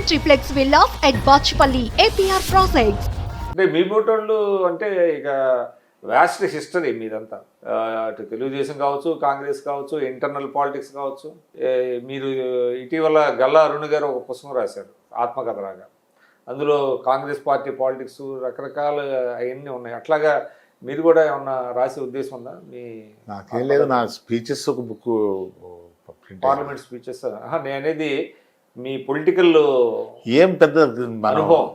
triplex villas at Bachpalli, APR Projects. అంటే మీ బోటోళ్ళు అంటే ఇక వ్యాస్ట్ హిస్టరీ మీదంతా అటు తెలుగుదేశం కావచ్చు, కాంగ్రెస్ కావచ్చు, ఇంటర్నల్ పాలిటిక్స్ కావచ్చు. మీరు ఇటీవల గల్లా అరుణ్ గారు ఒక పుస్తకం రాశారు ఆత్మకథలాగా. అందులో కాంగ్రెస్ పార్టీ పాలిటిక్స్ రకరకాల అవన్నీ ఉన్నాయి. అట్లాగా మీరు కూడా ఏమన్నా రాసే ఉద్దేశం ఉందా? మీ నాకేం లేదు, నా స్పీచెస్ ఒక బుక్, పార్లమెంట్ స్పీచెస్. నేను అనేది మీ పొలిటికల్ ఏం పెద్ద అనుభవం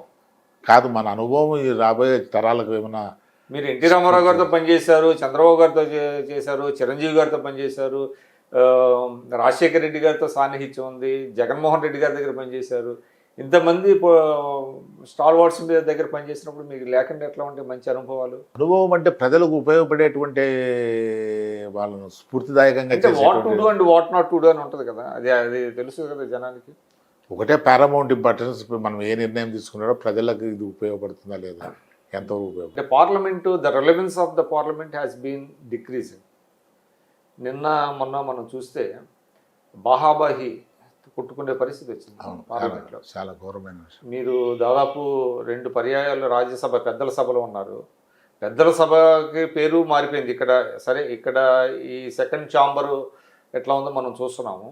కాదు, మన అనుభవం ఈ రాబోయే తరాలకు ఏమైనా. మీరు ఎన్టీ రామారావు గారితో పనిచేశారు, చంద్రబాబు గారితో చేశారు, చిరంజీవి గారితో పనిచేశారు, రాజశేఖర రెడ్డి గారితో సాన్నిహిత్యం ఉంది, జగన్మోహన్ రెడ్డి గారి దగ్గర పనిచేశారు. ఇంతమంది స్టార్ వాట్స్ దగ్గర పనిచేసినప్పుడు మీకు లేకుండా ఎట్లా ఉంటే మంచి అనుభవాలు? అనుభవం అంటే ప్రజలకు ఉపయోగపడేటువంటి వాళ్ళను స్ఫూర్తిదాయకంగా what to do and what not to do అని ఉంటుంది కదా, అది తెలుసు కదా జనానికి. ఒకటే పారామౌంట్ ఇంపార్టెన్స్, మనం ఏ నిర్ణయం తీసుకున్నాడో ప్రజలకు ఇది ఉపయోగపడుతుందా లేదా, ఎంతవరకు ఉపయోగపడుతుంది. Parliament, the relevance of the parliament has been decreasing. మొన్న మనం చూస్తే బాహాబాహి కొట్టుకునే పరిస్థితి వచ్చింది పార్లమెంట్లో. చాలా ఘోరమైన విషయం. మీరు దాదాపు 2 పర్యాయాలు రాజ్యసభ పెద్దల సభలో ఉన్నారు. పెద్దల సభకి పేరు మారిపోయింది ఇక్కడ. సరే, ఇక్కడ ఈ సెకండ్ ఛాంబరు ఎట్లా ఉందో మనం చూస్తున్నాము.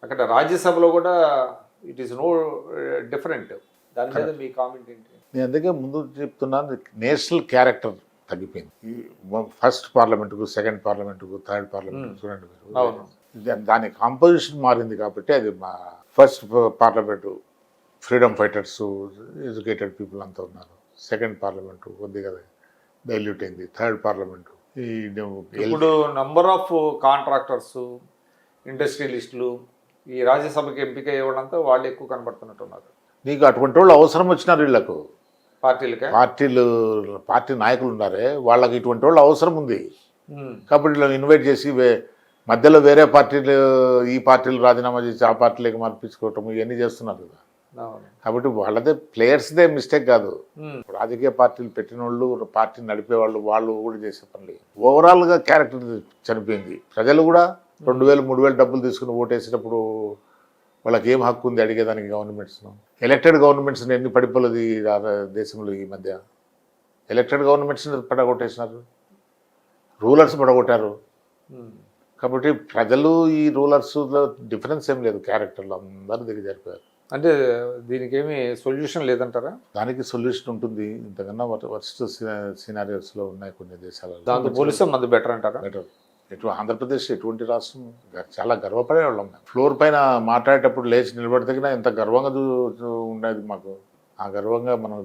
అక్కడ రాజ్యసభలో కూడా ఇట్ ఈస్ నో డిఫరెంట్. దాని మీద మీ కామెంట్ ఏంటి? నేను అందుకే ముందు చెప్తున్నాను, నేషనల్ క్యారెక్టర్ తగ్గిపోయింది. ఫస్ట్ పార్లమెంటుకు, సెకండ్ పార్లమెంటుకు, థర్డ్ పార్లమెంట్ చూడండి మీరు, దాని కాంపోజిషన్ మారింది. కాబట్టి అది first parliament freedom fighters, educated people అంతా ఉన్నారు. సెకండ్ పార్లమెంటు కొద్దిగా డైల్యూట్ అయింది. థర్డ్ పార్లమెంటు ఇప్పుడు నంబర్ ఆఫ్ కాంట్రాక్టర్స్, ఇండస్ట్రియలిస్టులు ఈ రాజ్యసభకి ఎంపిక అయ్యేవాళ్ళంతా వాళ్ళు ఎక్కువ కనబడుతున్నట్టున్నారు. నీకు అటువంటి వాళ్ళు అవసరం వచ్చినారు. వీళ్ళకు పార్టీ నాయకులు ఉన్నారే, వాళ్ళకి ఇటువంటి వాళ్ళు అవసరం ఉంది. కాబట్టి వీళ్ళని ఇన్వైట్ చేసి మధ్యలో వేరే పార్టీలు, ఈ పార్టీలు రాజీనామా చేసి ఆ పార్టీలకు మార్పించుకోవటం ఇవన్నీ చేస్తున్నారు కదా. కాబట్టి వాళ్ళదే ప్లేయర్స్దే మిస్టేక్ కాదు. రాజకీయ పార్టీలు పెట్టిన వాళ్ళు, పార్టీ నడిపేవాళ్ళు, వాళ్ళు కూడా చేసే పనులు. ఓవరాల్గా క్యారెక్టర్ చనిపోయింది. ప్రజలు కూడా 2000, 3000 డబ్బులు తీసుకుని ఓటేసినప్పుడు వాళ్ళకి ఏం హక్కు ఉంది అడిగేదానికి? గవర్నమెంట్స్ను, ఎలక్టెడ్ గవర్నమెంట్స్ని ఎన్ని పడిపోలేదు ఈ దేశంలో ఈ మధ్య. ఎలక్టెడ్ గవర్నమెంట్స్ని పడగొట్టేసినారు, రూలర్స్ పడగొట్టారు. కాబట్టి ప్రజలు ఈ రూలర్స్లో డిఫరెన్స్ ఏం లేదు, క్యారెక్టర్లో అందరూ దిగజారిపోయారు. అంటే దీనికి ఏమి సొల్యూషన్ లేదంటారా? దానికి సొల్యూషన్ ఉంటుంది. ఇంతకన్నా వర్స్ట్ సినారియోస్లో ఉన్నాయి కొన్ని దేశాలలో. దాంతో పోలిస్తే మంది బెటర్ అంటారా? బెటర్. ఆంధ్రప్రదేశ్ ఎటువంటి రాష్ట్రం, చాలా గర్వపడేవాళ్ళం. ఫ్లోర్ పైన మాట్లాడేటప్పుడు లేచి నిలబడితే ఎంత గర్వంగా ఉండేది మాకు. ఆ గర్వంగా మనం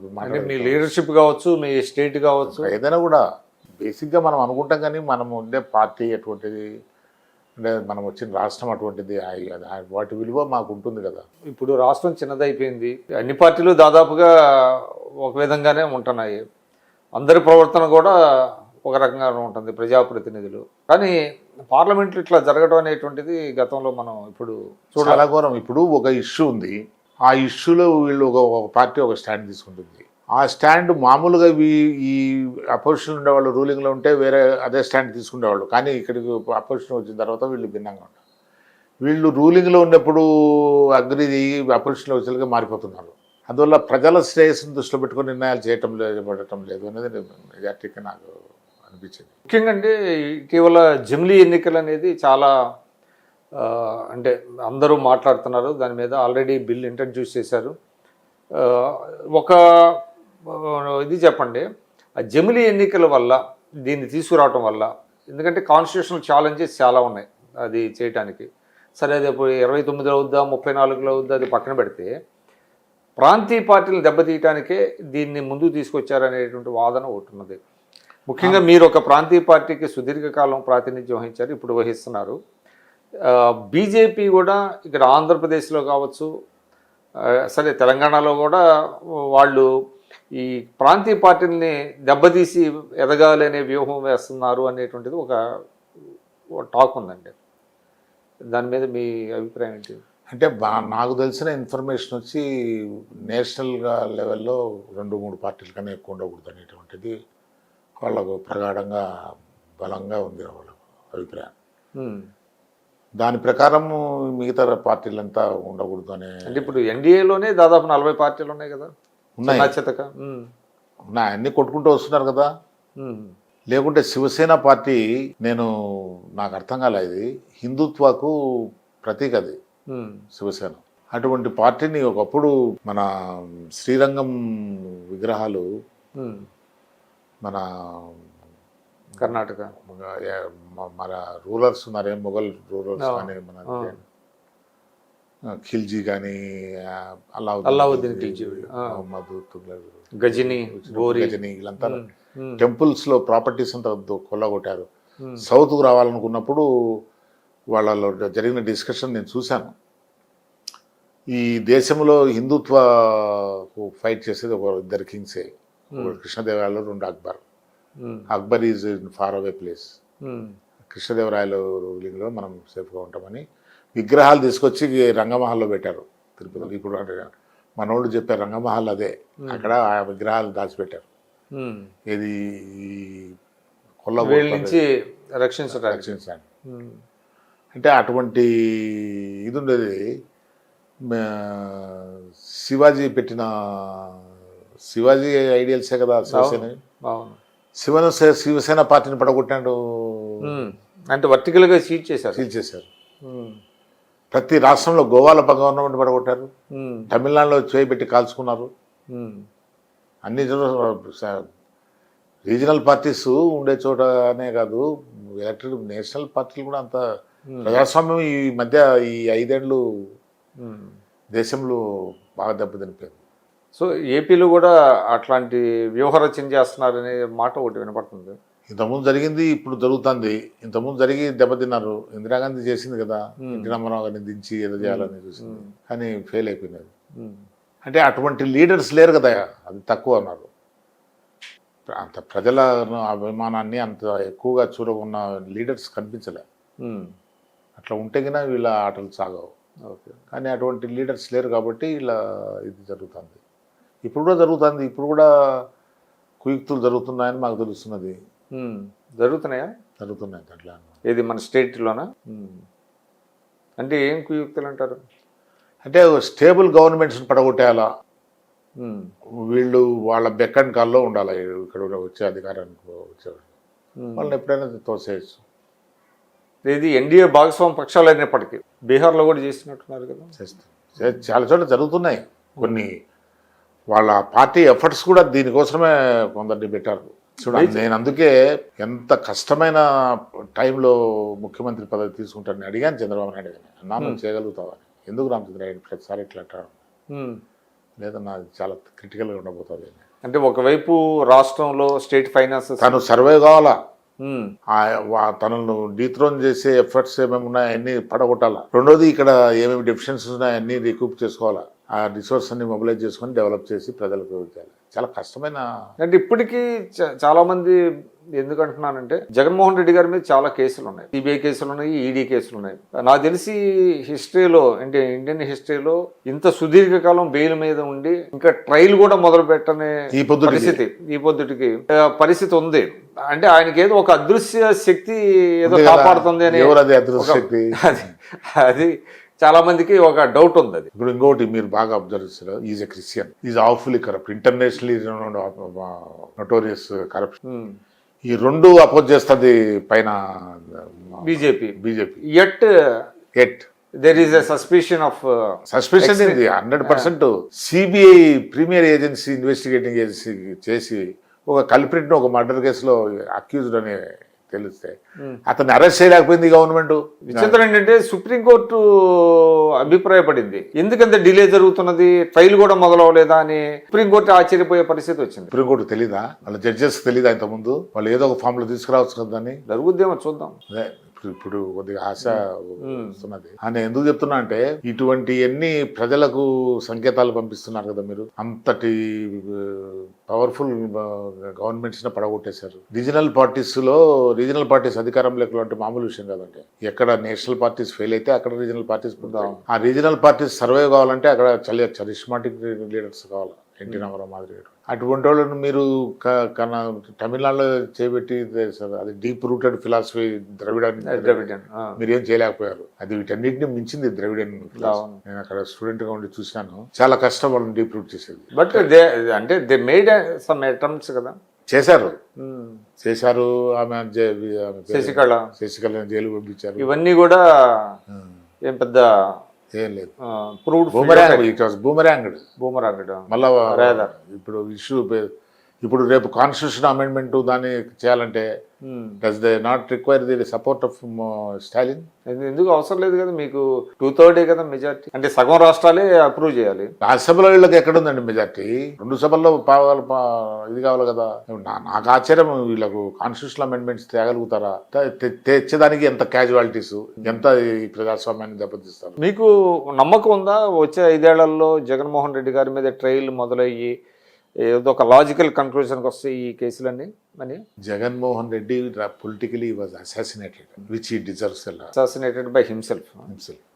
మీ లీడర్షిప్ కావచ్చు, మీ స్టేట్ కావచ్చు, ఏదైనా కూడా బేసిక్గా మనం అనుకుంటాం. కానీ మనం ఉండే పార్టీ ఎటువంటిది, అంటే మనం వచ్చిన రాష్ట్రం అటువంటిది, వాటి విలువ మాకు ఉంటుంది కదా. ఇప్పుడు రాష్ట్రం చిన్నదైపోయింది. అన్ని పార్టీలు దాదాపుగా ఒక విధంగానే ఉంటున్నాయి. అందరి ప్రవర్తన కూడా ఒక రకంగానే ఉంటుంది, ప్రజాప్రతినిధులు. కానీ పార్లమెంట్లో ఇట్లా జరగడం అనేటువంటిది గతంలో మనం ఇప్పుడు చాలా ఘోరం. ఇప్పుడు ఒక ఇష్యూ ఉంది, ఆ ఇష్యూలో వీళ్ళు ఒక పార్టీ ఒక స్టాండ్ తీసుకుంటుంది. ఆ స్టాండ్ మామూలుగా ఈ అపోజిషన్ ఉండేవాళ్ళు, రూలింగ్లో ఉంటే వేరే అదే స్టాండ్ తీసుకునేవాళ్ళు. కానీ ఇక్కడికి అపోజిషన్ వచ్చిన తర్వాత వీళ్ళు భిన్నంగా ఉంటారు. వీళ్ళు రూలింగ్లో ఉన్నప్పుడు అగ్రి అపోజిషన్లో వచ్చేలాగా మారిపోతున్నారు. అందువల్ల ప్రజల శ్రేయస్సును దృష్టిలో పెట్టుకుని నిర్ణయాలు చేయటం లేదు అనేది మెజార్టీగా నాకు అనిపించింది. ముఖ్యంగా అంటే ఇటీవల జమిలీ ఎన్నికలు అనేది చాలా అంటే అందరూ మాట్లాడుతున్నారు దాని మీద. ఆల్రెడీ బిల్ ఇంట్రడ్యూస్ చేశారు. ఒక ఇది చెప్పండి, ఆ జమిలీ ఎన్నికల వల్ల దీన్ని తీసుకురావటం వల్ల, ఎందుకంటే కాన్స్టిట్యూషనల్ ఛాలెంజెస్ చాలా ఉన్నాయి అది చేయటానికి. సరే, అది ఇప్పుడు 29లో అవుద్దా, 34లో అవుద్దా, అది పక్కన పెడితే ప్రాంతీయ పార్టీలను దెబ్బతీయటానికే దీన్ని ముందుకు తీసుకొచ్చారనేటువంటి వాదన ఒకటి ఉన్నది. ముఖ్యంగా మీరు ఒక ప్రాంతీయ పార్టీకి సుదీర్ఘకాలం ప్రాతినిధ్యం వహించారు, ఇప్పుడు వహిస్తున్నారు. బీజేపీ కూడా ఇక్కడ ఆంధ్రప్రదేశ్లో కావచ్చు, సరే తెలంగాణలో కూడా వాళ్ళు ఈ ప్రాంతీయ పార్టీలని దెబ్బతీసి ఎదగాలి అనే వ్యూహం వేస్తున్నారు అనేటువంటిది ఒక టాక్ ఉందండి. దాని మీద మీ అభిప్రాయం ఏంటి? అంటే నాకు తెలిసిన ఇన్ఫర్మేషన్ వచ్చి నేషనల్గా లెవెల్లో 2-3 పార్టీల కన్నా ఎక్కువ ఉండకూడదు అనేటువంటిది వాళ్ళకు ప్రగాఢంగా బలంగా ఉంది వాళ్ళ అభిప్రాయం. దాని ప్రకారం మిగతా పార్టీలంతా ఉండకూడదు అనే అంటే ఇప్పుడు ఎన్డీఏలోనే దాదాపు 40 పార్టీలు ఉన్నాయి కదా ఉన్నాయి. చిన్నచితక. ఉన్నాయి, అన్ని కొట్టుకుంటూ వస్తున్నారు కదా. లేకుంటే శివసేన పార్టీ నాకు అర్థం కాలే, ఇది హిందుత్వకు ప్రతీక అది శివసేన. అటువంటి పార్టీని ఒకప్పుడు మన శ్రీరంగం విగ్రహాలు మన కర్ణాటక మన రూలర్స్ ఉన్నారే, మొఘల్ రూలర్స్ కానీ, మన ఖిల్జీ కానీ, అల్లావుద్దీన్ ఖిల్జీ, మహమ్మద్ తుగ్లక్, గజని, గజని, వీళ్ళంతా టెంపుల్స్ లో ప్రాపర్టీస్ అంతా కొల్లగొట్టారు. సౌత్కు రావాలనుకున్నప్పుడు వాళ్ళలో జరిగిన డిస్కషన్ నేను చూశాను. ఈ దేశంలో హిందుత్వ ఫైట్ చేసేది ఇద్దరు కింగ్సే, కృష్ణదేవరాయలు, రెండు Akbar. Akbar is in far away place. Krishnadevarayalu రూలింగ్లో మనం సేఫ్గా ఉంటామని విగ్రహాలు తీసుకొచ్చి రంగమహల్లో పెట్టారు తిరుపతిలో. ఇప్పుడు అంటే మనోళ్ళు చెప్పారు రంగమహల్ అదే, అక్కడ ఆ విగ్రహాలు దాచిపెట్టారు. ఇది నుంచి రక్షించడానికి. అంటే అటువంటి ఇది ఉండేది. శివాజీ పెట్టిన శివాజీ ఐడియల్సే కదా శివసేన. శివసేన పార్టీని పడగొట్టాడు అంటే వర్టికల్ గా సీల్ చేశారు. ప్రతి రాష్ట్రంలో గోవాలో గవర్నమెంట్ పడగొట్టారు, తమిళనాడులో చేయిబెట్టి కాల్చుకున్నారు. అన్ని రీజనల్ పార్టీస్ ఉండే చోటనే కాదు, నేషనల్ పార్టీలు కూడా అంత ప్రజాస్వామ్యం ఈ మధ్య ఈ 5 ఏళ్ళు దేశంలో బాగా దెబ్బతినిపోయింది. సో ఏపీలో కూడా అట్లాంటి వ్యూహరచన చేస్తున్నారనే మాట ఒకటి వినపడుతుంది. ఇంతకుముందు జరిగింది, ఇప్పుడు జరుగుతుంది. ఇంతకుముందు జరిగి దెబ్బతిన్నారు. ఇందిరాగాంధీ చేసింది కదా, ఎన్టీ రామారావు గారిని దించి ఏదో చేయాలని చూసింది, కానీ ఫెయిల్ అయిపోయినది. అంటే అటువంటి లీడర్స్ లేరు కదా, అది తక్కువ అన్నారు. అంత ప్రజల అభిమానాన్ని అంత ఎక్కువగా చూడకున్న లీడర్స్ కనిపించలే. అట్లా ఉంటే కన్నా వీళ్ళ ఆటలు సాగవు. కానీ అటువంటి లీడర్స్ లేరు కాబట్టి ఇలా ఇది జరుగుతుంది. ఇప్పుడు కూడా జరుగుతుంది. ఇప్పుడు కూడా కుయుక్తులు జరుగుతున్నాయని మాకు తెలుస్తున్నది. జరుగుతున్నాయా? జరుగుతున్నాయి. అట్లా ఏది మన స్టేట్లోనా? అంటే ఏం కుయుక్తులు అంటారు? అంటే స్టేబుల్ గవర్నమెంట్స్ని పడగొట్టేయాలా, వీళ్ళు వాళ్ళ బెక్కన్ కాల్లో ఉండాలి. ఇక్కడ వచ్చే అధికారానికి వచ్చేవాళ్ళు వాళ్ళని ఎప్పుడైనా తోసేయచ్చు. ఇది ఎన్డీఏ భాగస్వామ్య పక్షాలు అయినప్పటికీ బీహార్లో కూడా చేస్తున్నట్టున్నారు కదా. చాలా చోట్ల జరుగుతున్నాయి. కొన్ని వాళ్ళ పార్టీ ఎఫర్ట్స్ కూడా దీనికోసమే కొందరిని పెట్టారు. చూడండి, నేను అందుకే ఎంత కష్టమైన టైంలో ముఖ్యమంత్రి పదవి తీసుకుంటానని అడిగాను చంద్రబాబు నాయుడు గారిని. అన్నా చేయగలుగుతావని. ఎందుకు రామచంద్ర గారిని ప్రతిసారి ఇట్లా అంటారు? లేదన్నా చాలా క్రిటికల్గా ఉండబోతుంది. అంటే ఒకవైపు రాష్ట్రంలో స్టేట్ ఫైనాన్సెస్ తను సర్వే కావాలా, తనను డీథ్రోన్ చేసే ఎఫర్ట్స్ ఏమేమి ఉన్నాయో అన్ని పడగొట్టాలా. రెండోది ఇక్కడ ఏమేమి డెఫిషియన్సీస్ ఉన్నాయో అన్ని రికూప్ చేసుకోవాలా. ఆ రిసోర్స్ అన్ని మొబిలైజ్ చేసుకొని డెవలప్ చేసి ప్రజలకు ఇవ్వాలి. చాలా కష్టమైన. అంటే ఇప్పటికీ చాలా మంది ఎందుకంటున్నానంటే జగన్మోహన్ రెడ్డి గారి మీద చాలా కేసులు ఉన్నాయి. సిబిఐ కేసులు ఉన్నాయి, ఈడీ కేసులు ఉన్నాయి. నాకు తెలిసి హిస్టరీలో, అంటే ఇండియన్ హిస్టరీలో ఇంత సుదీర్ఘకాలం బెయిల్ మీద ఉండి ఇంకా ట్రయల్ కూడా మొదలు పెట్టనే ఈ పొద్దుటికి పరిస్థితి ఉంది. అంటే ఆయనకి ఏదో ఒక అదృశ్య శక్తి ఏదో కాపాడుతుంది అని అది చాలా మందికి ఒక డౌట్ ఉంది. అది ఇప్పుడు ఇంకోటి మీరు బాగా అబ్జర్వ్ చేస్తారు, is a Christian, is awfully corrupt, internationally notorious corruption. ఈ రెండు అపోజ్ చేస్తుంది పైన BJP. At there is a suspicion ఇది 100%. CBI premier agency, investigating agency చేసి ఒక కల్ప్రిట్ ఒక మర్డర్ కేసులో అక్యూజ్డ్ అని తెలిస్తే అతన్ని అరెస్ట్ చేయలేకపోయింది గవర్నమెంట్. విచిత్రం ఏంటంటే సుప్రీంకోర్టు అభిప్రాయపడింది, ఎందుకంత డిలే జరుగుతున్నది, ట్రయల్ కూడా మొదలవలేదా అని సుప్రీంకోర్టు ఆశ్చర్యపోయే పరిస్థితి వచ్చింది. సుప్రీంకోర్టు తెలీదా, వాళ్ళ జడ్జెస్ తెలీదా ఇంతకుముందు? వాళ్ళు ఏదో ఒక ఫామ్ లో తీసుకురావచ్చు కదా, దాన్ని జరుగుద్దేమో చూద్దాం. అదే ఇప్పుడు కొద్దిగా ఆశ వస్తున్నది. అని ఎందుకు చెప్తున్నా అంటే ఇటువంటి ఎన్ని ప్రజలకు సంకేతాలు పంపిస్తున్నారు కదా మీరు. అంతటి పవర్ఫుల్ గవర్నమెంట్స్ ని పడగొట్టేశారు. రీజనల్ పార్టీస్ అధికారం లేకపోతే మామూలు విషయం కాదండి. ఎక్కడ నేషనల్ పార్టీస్ ఫెయిల్ అయితే అక్కడ రీజనల్ పార్టీస్ పొందాం. ఆ రీజనల్ పార్టీస్ సర్వైవ్ కావాలంటే అక్కడ చరిష్మాటిక్ లీడర్స్ కావాలి. ఎన్టీ రామారావు మాదిరి అటువంటి వాళ్ళని మీరు తమిళనాడులో చేపెట్టి సార్ అది డీప్ రూటెడ్ ఫిలాసఫీ ద్రవిడియన్ మీరు ఏం చేయలేకపోయారు. అది వీటన్నిటిని మించింది ద్రవిడియన్ philosophy. నేను అక్కడ స్టూడెంట్ గా ఉండి చూశాను, చాలా కష్టం వాళ్ళని డీప్ రూట్ చేసేది. బట్ అంటే దే మేడ్ సమ్ అటెంప్ట్స్ కదా, చేశారు. ఆమె శశికళ జైలు పంపించారు. ఇవన్నీ కూడా ఏం పెద్ద ఏం లేదు, ప్రూవ్డ్ బూమరాంగడ్. మళ్ళా ఇప్పుడు ఇప్పుడు రేపు కాన్స్టిట్యూషన్ అమెండ్మెంట్ దాన్ని చేయాలంటే does they not require the support of Stalin? ఎందుకు అవసరం లేదు కదా, మీకు 2/3 కదా మెజార్టీ, అంటే సగం రాష్ట్రాలే అప్రూవ్ చేయాలి. రాజ్యసభలో వీళ్ళకి ఎక్కడుందండి మెజార్టీ? 2 సభల్లో ఇది కావాలి కదా. నాకు ఆశ్చర్యం, వీళ్ళకు కాన్స్టిట్యూషన్ అమెండ్మెంట్స్ తేగలుగుతారా? తెచ్చేదానికి ఎంత క్యాజువాలిటీస్, ఎంత ఈ ప్రజాస్వామ్యాన్ని దెబ్బతీస్తారు. మీకు నమ్మకం ఉందా వచ్చే 5 ఏళ్లలో జగన్మోహన్ రెడ్డి గారి మీద ట్రయల్ మొదలయ్యి ఏదో ఒక లాజికల్ కన్క్లూజన్కి వస్తాయి ఈ కేసులన్నీ? అని Jaganmohan Reddy politically was assassinated, which he deserves. Assassinated by himself,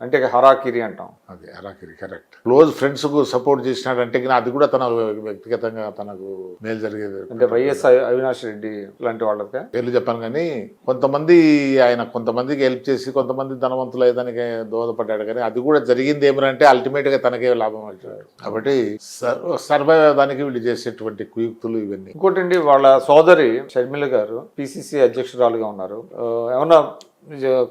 అంటే హరాకిరి అంటాం. అదే హరాకిరి, కరెక్ట్. క్లోజ్ ఫ్రెండ్స్ కు సపోర్ట్ చేసినాడంటే అది కూడా తన వ్యక్తిగతంగా తనకు మేలు జరిగేది. అంటే వైఎస్ అవినాష్ రెడ్డి లాంటి వాళ్ళకి పేర్లు చెప్పాను కానీ కొంతమందికి హెల్ప్ చేసి కొంతమంది ధనవంతులు అయ్యేదానికి దోహదపడ్డాడు, కానీ అది కూడా జరిగింది ఏమిటంటే అల్టిమేట్ గా తనకే లాభం వచ్చాడు. కాబట్టి సర్వైవ్ దానికి వీళ్ళు చేసేటువంటి కుయుక్తులు ఇవన్నీ. ఇంకోటండి, వాళ్ళ సోదరి షర్మిల గారు పిసిసి అధ్యక్షురాలుగా ఉన్నారు. ఏమన్నా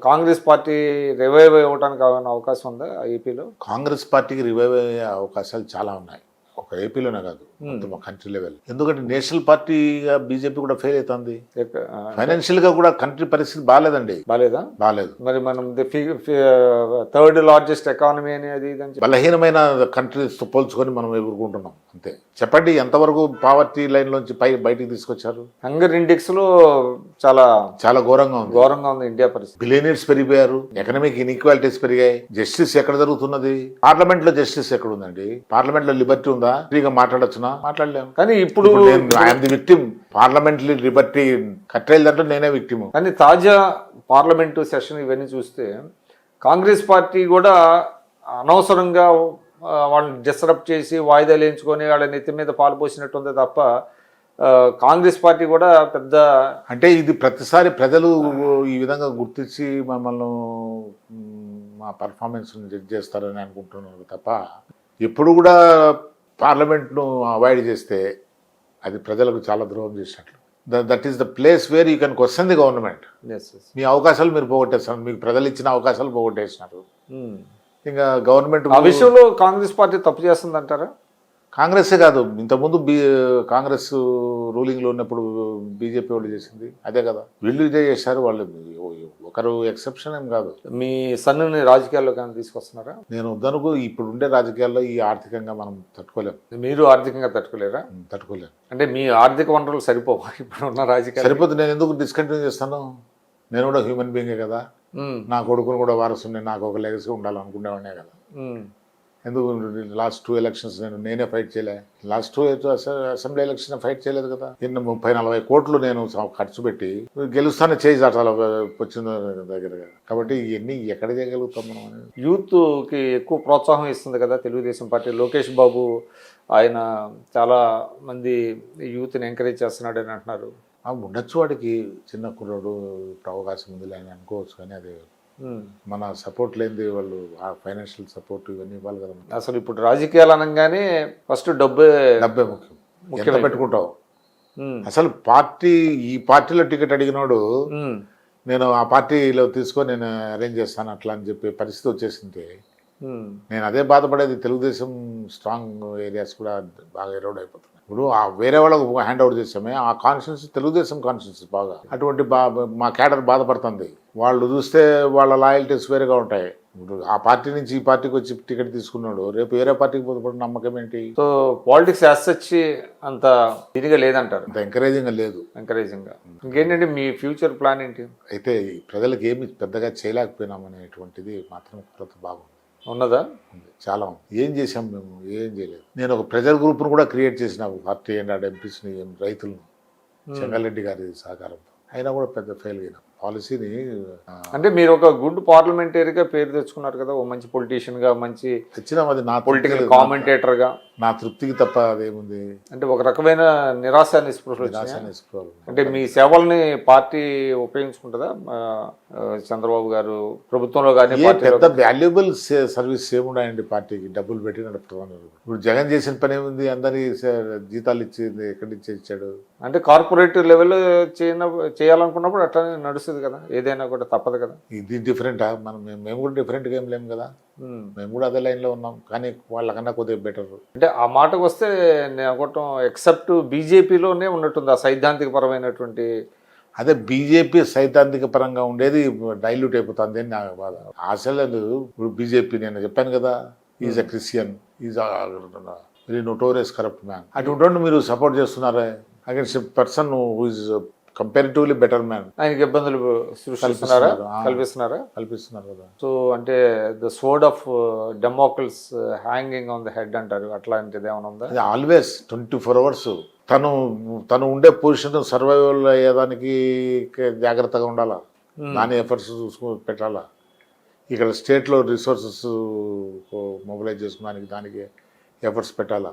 కాంగ్రెస్ పార్టీ రివైవ్ అవ్వడానికి ఏమైనా అవకాశం ఉందా ఏపీలో? కాంగ్రెస్ పార్టీకి రివైవ్ అయ్యే అవకాశాలు చాలా ఉన్నాయి, ఒక ఏపీలోనే కాదు, మొత్తం కంట్రీ లెవెల్. ఎందుకంటే నేషనల్ పార్టీగా బీజేపీ కూడా ఫెయిల్ అవుతుంది. ఫైనాన్షియల్ గా కూడా కంట్రీ పరిస్థితి బాగాలేదండి. బాగాలేదు. మరి మనం 3rd లార్జెస్ట్ ఎకానమీ అనేది బలహీనమైన కంట్రీస్ తో పోల్చుకొని మనం ఎదుర్కొంటున్నాం అంతే. చెప్పండి, ఎంతవరకు పావర్టీ లైన్ లోంచి బయటికి తీసుకొచ్చారు? హంగర్ ఇండెక్స్ లో చాలా ఘోరంగా ఉంది ఇండియా పరిస్థితి. బిలియనీర్స్ పెరిగిపోయారు, ఎకనామిక్ ఇన్ఈక్వాలిటీస్ పెరిగాయి. జస్టిస్ ఎక్కడ జరుగుతున్నది? పార్లమెంట్ లో జస్టిస్ ఎక్కడ ఉందండి? పార్లమెంట్ లో లిబర్టీ ఉందా? ఫ్రీగా మాట్లాడొచ్చునా? మాట్లాడలేము. కానీ ఇప్పుడు I'm the victim. Parliamentary liberty కట్టేయాలి దాంట్లో నేనే విక్టిమ్. కానీ తాజా పార్లమెంటు సెషన్ ఇవన్నీ చూస్తే కాంగ్రెస్ పార్టీ కూడా అనవసరంగా వాళ్ళని డిస్టర్బ్ చేసి వాయిదాలు వేయించుకొని వాళ్ళ నెత్తి మీద పాలు పోసినట్టుంది తప్ప కాంగ్రెస్ పార్టీ కూడా పెద్ద, అంటే ఇది ప్రతిసారి ప్రజలు ఈ విధంగా గుర్తించి మమ్మల్ని మా పర్ఫార్మెన్స్ జడ్జ్ చేస్తారని అనుకుంటున్నారు తప్ప ఎప్పుడు కూడా పార్లమెంట్ను అవాయిడ్ చేస్తే అది ప్రజలకు చాలా ద్రోహం చేసినట్లు. That is the place where you can question the government. మీ అవకాశాలు మీరు పోగొట్టేస్తారు, మీకు ప్రజలు ఇచ్చిన అవకాశాలు పోగొట్టేసినారు. ఇంకా గవర్నమెంట్ ఆ విషయంలో కాంగ్రెస్ పార్టీ తప్పు చేస్తుందంటారా? కాంగ్రెసే కాదు, ఇంతకుముందు కాంగ్రెస్ రూలింగ్లో ఉన్నప్పుడు బీజేపీ వాళ్ళు చేసింది అదే కదా, వీళ్ళు ఇదే చేశారు. వాళ్ళు ఒకరు ఎక్సెప్షన్ ఏం కాదు. మీ సన్నుని రాజకీయాల్లో కానీ తీసుకొస్తున్నారా? నేను వద్దనుకు. ఇప్పుడు ఉండే రాజకీయాల్లో ఈ ఆర్థికంగా మనం తట్టుకోలేం. మీరు ఆర్థికంగా తట్టుకోలేరా? తట్టుకోలేం. అంటే మీ ఆర్థిక వనరులు సరిపోవా ఇప్పుడు ఉన్న రాజకీయాలు? సరిపోతుంది. నేను ఎందుకు డిస్కంటిన్యూ చేస్తాను? నేను కూడా హ్యూమన్ బీయింగే కదా, నా కొడుకును కూడా వారసుని, నాకు ఒక లెగసీ ఉండాలనుకునేవాడినే కదా. ఎందుకు లాస్ట్ 2 ఎలక్షన్స్ నేనే ఫైట్ చేయలే? లాస్ట్ 2 అసెంబ్లీ ఎలక్షన్ ఫైట్ చేయలేదు కదా. 30-40 కోట్లు నేను ఖర్చు పెట్టి గెలుస్తానే చేయి చాలా వచ్చిన దగ్గర. కాబట్టి ఇవన్నీ ఎక్కడ చేయగలుగుతాం మనం? యూత్కి ఎక్కువ ప్రోత్సాహం ఇస్తుంది కదా తెలుగుదేశం పార్టీ. లోకేష్ బాబు ఆయన చాలా మంది యూత్ని ఎంకరేజ్ చేస్తున్నాడు అని అంటున్నారు. ఉండొచ్చు, వాడికి చిన్న కుర్రాడు అవకాశం ఉంది అని అనుకోవచ్చు, కానీ అది మన సపోర్ట్ లేనిది వాళ్ళు ఫైనాన్షియల్ సపోర్ట్ ఇవన్నీ ఇవ్వాలి కదా. అసలు ఇప్పుడు రాజకీయాలు అనగానే ఫస్ట్ డబ్బే ముఖ్యం. ఎంత పెట్టుకుంటావు అసలు? ఈ పార్టీలో టికెట్ అడిగినోడు నేను ఆ పార్టీలో తీసుకొని నేను అరేంజ్ చేస్తాను అట్లా అని చెప్పే పరిస్థితి వచ్చేసింది. నేను అదే బాధపడేది. తెలుగుదేశం స్ట్రాంగ్ ఏరియాస్ కూడా బాగా ఎరోడ్ అయిపోతుంది. ఇప్పుడు వేరే వాళ్ళకు హ్యాండ్ ఓవర్ చేసామే, ఆ కాన్స్టిట్యూన్సీ తెలుగుదేశం కాన్స్టిట్యూన్సీ బాగా అటువంటి మా క్యాడర్ బాధపడుతుంది. వాళ్ళు చూస్తే వాళ్ళ లాయల్టీస్ వేరేగా ఉంటాయి. ఇప్పుడు ఆ పార్టీ నుంచి ఈ పార్టీకి వచ్చి టికెట్ తీసుకున్నాడు, రేపు వేరే పార్టీకి పోతే నమ్మకం ఏంటి? సో పాలిటిక్స్ వచ్చి అంత ఇదిగా లేదంటారు, అంత ఎంకరేజింగ్గా లేదు. ఇంకేంటంటే మీ ఫ్యూచర్ ప్లాన్ ఏంటి? అయితే పార్టీలకు ఏమి పెద్దగా చేయలేకపోయినాం అనేటువంటిది మాత్రం కొరత బాగుంది. ఉన్నదా? చాలా ఏం చేసాం మేము? ఏం చేయలేదు. నేను ఒక ప్రెజర్ గ్రూప్ను కూడా క్రియేట్ చేసిన, పార్టీ అండ్ ఎంపీస్ని, రైతులను, చెంగారెడ్డి గారి సహకారంతో. అయినా కూడా పెద్ద ఫెయిల్ అయినాం. పాలసీని అంటే మీరు ఒక గుడ్ పార్లమెంటరీగా పేరు తెచ్చుకున్నారు కదా, ఓ మంచి పొలిటీషియన్ గా, మంచి తెచ్చినాం. అది నా పొలిటికల్ కామెంటేటర్ గా. నా తృప్తికి తప్ప అదేముంది. అంటే ఒక రకమైన నిరాశ నిస్పృహలు నిరాశ వచ్చినాయా? నిస్పృహలు. అంటే మీ సేవల్ని పార్టీ ఉపయోగించుకుంటుందా? చంద్రబాబు గారు ప్రభుత్వంలో కానీ పెద్ద వాల్యుబుల్ సర్వీస్ ఏమున్నాయండి పార్టీకి? డబ్బులు పెట్టి నడుపుతున్నాను. ఇప్పుడు జగన్ చేసిన పని ఏముంది? అందరికి జీతాలు ఇచ్చింది, ఎక్కడి నుంచి ఇచ్చాడు? అంటే కార్పొరేట్ లెవెల్ చేయాలనుకున్నప్పుడు అట్లానే నడుస్తుంది కదా, ఏదైనా కూడా తప్పదు కదా. ఇది డిఫరెంటా? మేము కూడా డిఫరెంట్గా ఏం లేము కదా. మేము కూడా అదే లైన్లో ఉన్నాం, కానీ వాళ్ళకన్నా కొద్దిగా బెటర్. అంటే ఆ మాటకు వస్తే నేను అనుకోవటం ఎక్సెప్ట్ బీజేపీలోనే ఉన్నట్టుంది ఆ సైద్ధాంతిక పరమైనటువంటి. అదే బీజేపీ సైద్ధాంతిక పరంగా ఉండేది డైల్యూట్ అయిపోతుంది అని నా బాధ. అసలు ఇప్పుడు బీజేపీ నేను చెప్పాను కదా, is a Christian, is very notorious corrupt man. అటువంటి మీరు సపోర్ట్ చేస్తున్నారే against person who is comparatively better man. ఆయనకి ఇబ్బందులు కల్పిస్తున్నారు కదా. సో అంటే the sword of Democrats hanging on the head అంటారు, అట్లాంటిది ఏమైనా ఉందా? అది ఆల్వేస్ 24 hours తను ఉండే పొజిషన్ సర్వైవల్ అయ్యేదానికి జాగ్రత్తగా ఉండాలా, దాని ఎఫర్ట్స్ పెట్టాలా. ఇక్కడ స్టేట్లో రిసోర్సెస్ మొబిలైజ్ చేసుకున్నానికి దానికి ఎఫర్ట్స్ పెట్టాలా.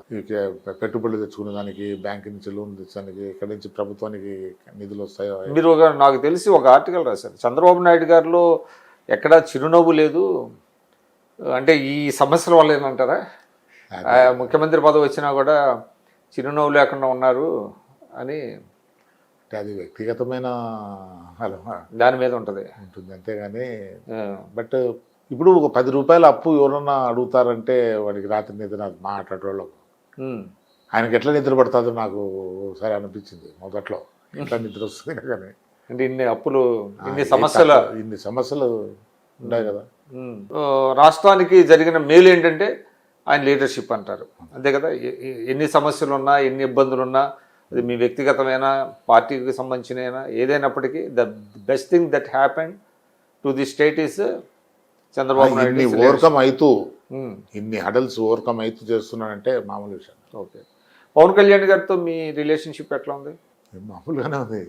పెట్టుబడులు తెచ్చుకునే దానికి, బ్యాంక్ నుంచి లోన్ తెచ్చడానికి, ఇక్కడ నుంచి ప్రభుత్వానికి నిధులు వస్తాయో. మీరు నాకు తెలిసి ఒక ఆర్టికల్ రాశారు, చంద్రబాబు నాయుడు గారిలో ఎక్కడా చిరునవ్వు లేదు అంటే ఈ సమస్యల వల్ల ఏమంటారా? ముఖ్యమంత్రి పదవి వచ్చినా కూడా చిరునవ్వు లేకుండా ఉన్నారు అని. అది వ్యక్తిగతమైన దాని మీద ఉంటుంది అంతేగాని. బట్ ఇప్పుడు ఒక 10 రూపాయల అప్పు ఎవరన్నా అడుగుతారంటే వాడికి రాత్రి నిద్ర మాట్లాడేవాళ్ళకు. ఆయనకి ఎట్లా నిద్ర పడుతుందో నాకు ఒకసారి అనిపించింది మొదట్లో. ఎట్లా నిద్ర వస్తుంది కానీ అంటే ఇన్ని అప్పులు, ఇన్ని సమస్యలు ఉన్నాయి కదా. రాష్ట్రానికి జరిగిన మేలు ఏంటంటే ఆయన లీడర్షిప్ అంటారు, అంతే కదా. ఎన్ని సమస్యలు ఉన్నా, ఎన్ని ఇబ్బందులు ఉన్నా, అది మీ వ్యక్తిగతమైన, పార్టీకి సంబంధించిన ఏదైనప్పటికీ the best thing that happened to the state is Chandrababu Naidu. Overcome అవుతూ ఇన్ని హడల్స్ ఓవర్కమ్ అవుతూ చేస్తున్నాడంటే మామూలు విషయం. ఓకే. పవన్ కళ్యాణ్ గారితో మీ రిలేషన్షిప్ ఎట్లా ఉంది? మామూలుగానే ఉంది.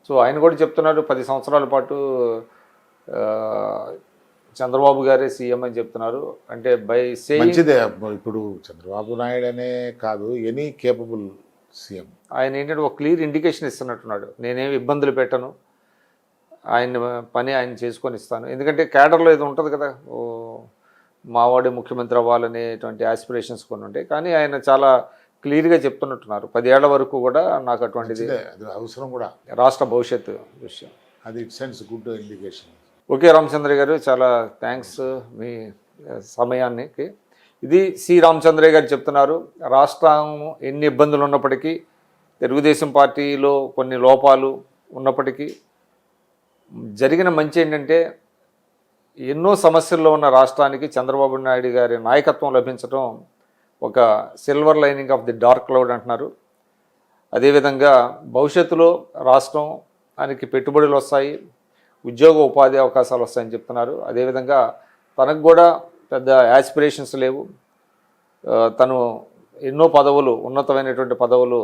సో ఆయన కూడా చెప్తున్నారు 10 సంవత్సరాల పాటు చంద్రబాబు గారే సీఎం అని చెప్తున్నారు. అంటే బై మంచిదే. ఇప్పుడు చంద్రబాబు నాయుడు అనే కాదు, ఎనీ కేపబుల్ సీఎం. ఆయన ఏంటంటే ఒక క్లియర్ ఇండికేషన్ ఇస్తున్నట్టున్నాడు, నేనేమి ఇబ్బందులు పెట్టను, ఆయన పని ఆయన చేసుకొని ఇస్తాను. ఎందుకంటే క్యాడర్లో ఏదో ఉంటుంది కదా, మావాడే ముఖ్యమంత్రి అవ్వాలనేటువంటి ఆస్పిరేషన్స్ కొన్ని ఉంటాయి. కానీ ఆయన చాలా క్లియర్గా చెప్తున్నట్టున్నారు 10 ఏళ్ల వరకు కూడా నాకు అటువంటిది అవసరం కూడా, రాష్ట్ర భవిష్యత్తు విషయం. అది it sends good indication. Okay Ramachandra గారు, చాలా థ్యాంక్స్ మీ సమయానికి. ఇది సి రామచంద్రయ్య గారు చెప్తున్నారు, రాష్ట్రం ఎన్ని ఇబ్బందులు ఉన్నప్పటికీ, తెలుగుదేశం పార్టీలో కొన్ని లోపాలు ఉన్నప్పటికీ జరిగిన మంచి ఏంటంటే ఎన్నో సమస్యల్లో ఉన్న రాష్ట్రానికి చంద్రబాబు నాయుడు గారి నాయకత్వం లభించడం ఒక silver lining of the dark cloud అంటున్నారు. అదేవిధంగా భవిష్యత్తులో రాష్ట్రానికి పెట్టుబడులు వస్తాయి, ఉద్యోగ ఉపాధి అవకాశాలు వస్తాయని చెప్తున్నారు. అదేవిధంగా తనకు కూడా పెద్ద యాస్పిరేషన్స్ లేవు, తను ఎన్నో పదవులు, ఉన్నతమైనటువంటి పదవులు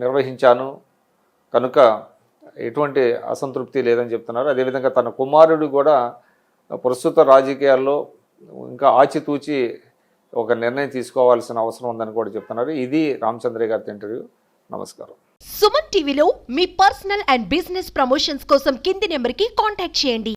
నిర్వహించాను కనుక ఎటువంటి అసంతృప్తి లేదని చెప్తున్నారు. అదేవిధంగా తన కుమారుడు కూడా ప్రస్తుత రాజకీయాల్లో ఇంకా ఆచితూచి ఒక నిర్ణయం తీసుకోవాల్సిన అవసరం ఉందని కూడా చెప్తున్నారు. ఇది రామచంద్రయ్య గారి ఇంటర్వ్యూ. నమస్కారం. సుమన్ టీవీలో మీ పర్సనల్ అండ్ బిజినెస్ ప్రమోషన్స్ కోసం కింది నెంబర్కి కాంటాక్ట్ చేయండి.